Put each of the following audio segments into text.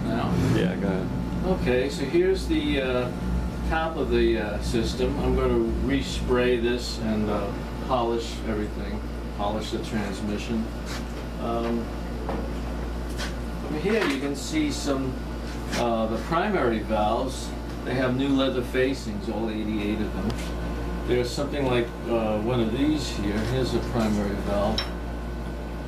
Now? Yeah, go ahead. Okay, so here's the top of the system. I'm going to respray this and polish everything, polish the transmission. Over here you can see some the primary valves. They have new leather facings, all 88 of them. There's something like one of these here. Here's a primary valve.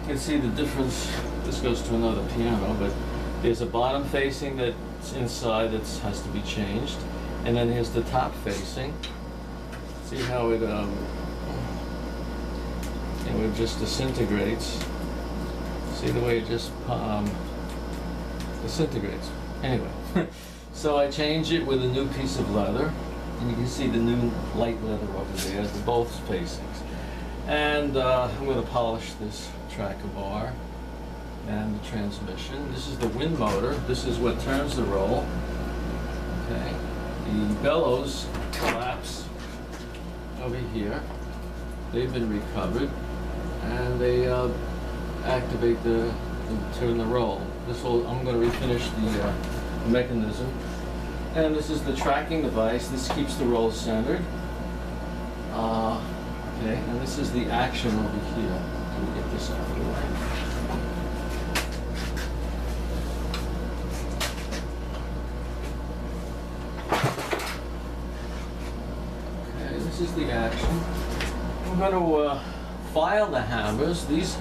You can see the difference. This goes to another piano, but there's a bottom facing that's inside that has to be changed. And then here's the top facing. See how it just disintegrates. See the way it just disintegrates. Anyway, so I change it with a new piece of leather, and you can see the new light leather over there, both facings. And I'm going to polish this tracker bar and the transmission. This is the wind motor. This is what turns the roll. Okay. The bellows collapse over here. They've been recovered, and they activate turn the roll. I'm going to refinish the mechanism. And this is the tracking device. This keeps the roll centered. Okay, and this is the action over here. Let me get this out of the way. Okay, this is the action. I'm going to file the hammers. These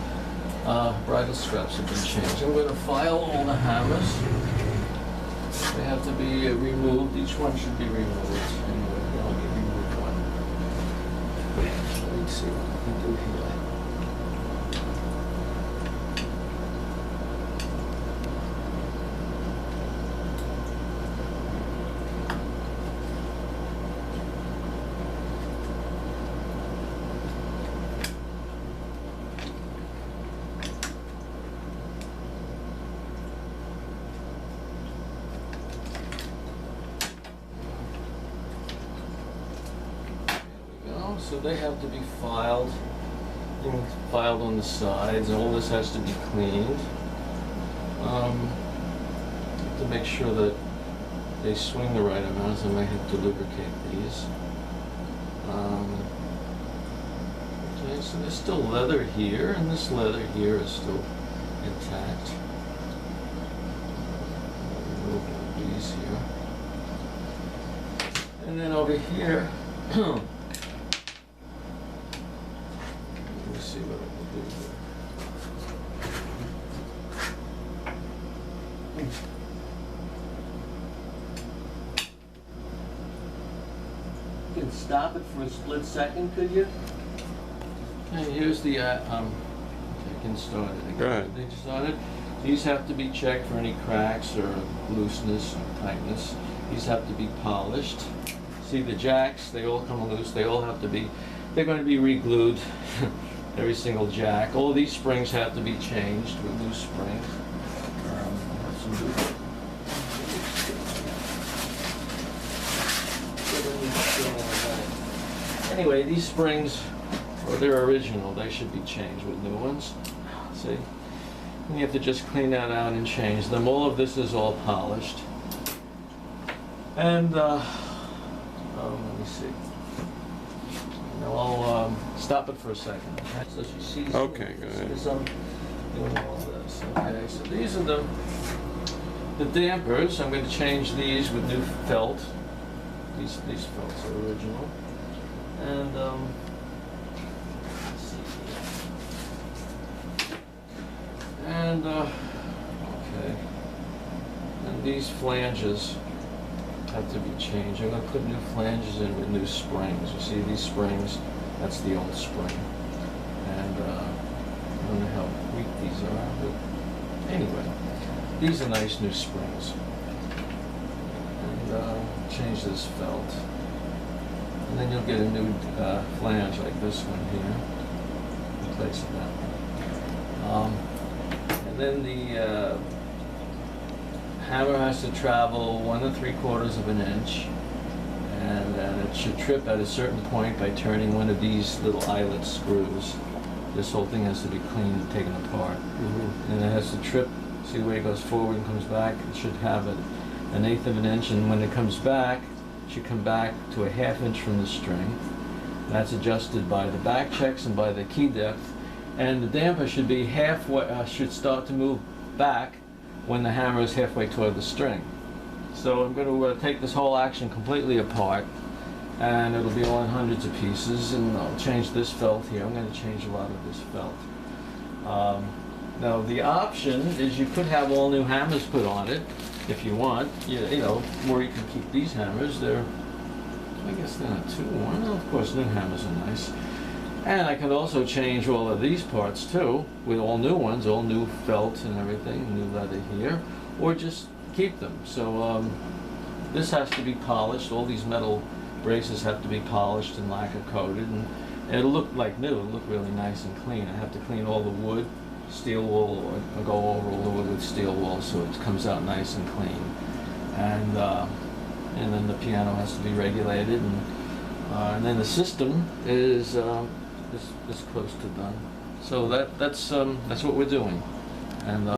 bridle straps have been changed. I'm going to file all the hammers. They have to be removed. Each one should be removed. Anyway, I'll remove one. Let me see what I can do here. So they have to be filed on the sides, and all this has to be cleaned to make sure that they swing the right amount. So I might have to lubricate these. Okay, so there's still leather here, and this leather here is still intact. Remove these here, and then over here. See what I can do here. You can stop it for a split second, could you? Okay, here's the, I can start it again. Go ahead. They started. These have to be checked for any cracks or looseness or tightness. These have to be polished. See the jacks, they all come loose. They all have to be, they're going to be re-glued. Every single jack. All these springs have to be changed with new springs. Anyway, these springs, or they're original, they should be changed with new ones. See? And you have to just clean that out and change them. All of this is all polished. And, let me see. Now I'll stop it for a second. So you see. Okay, go ahead. So doing all this. Okay, so these are the dampers. I'm going to change these with new felt. These felts are original. And let's see here. And okay. And these flanges have to be changed. I'm going to put new flanges in with new springs. You see these springs? That's the old spring. And I don't know how weak these are, but anyway, these are nice new springs. And change this felt. And then you'll get a new flange like this one here. Replace that. And then the hammer has to travel 1 3/4 of an inch, and it should trip at a certain point by turning one of these little eyelet screws. This whole thing has to be cleaned and taken apart. And it has to trip See the way it goes forward and comes back? It should have an eighth of an inch, and when it comes back, it should come back to a ½ inch from the string. That's adjusted by the back checks and by the key depth. And the damper should be halfway, should start to move back when the hammer is halfway toward the string. So I'm going to take this whole action completely apart, and it'll be all in hundreds of pieces, and I'll change this felt here. I'm going to change a lot of this felt. Now the option is you could have all new hammers put on it if you want, you know, or you can keep these hammers. They're, I guess they're not too worn. Well, of course new hammers are nice. And I can also change all of these parts too, with all new ones, all new felt and everything, new leather here, or just keep them. So this has to be polished. All these metal braces have to be polished and lacquer coated, and it'll look like new. It'll look really nice and clean. I have to clean all the wood, steel wool, or go over all the wood with steel wool so it comes out nice and clean. And then the piano has to be regulated, and then the system is this close to done. So that's what we're doing. And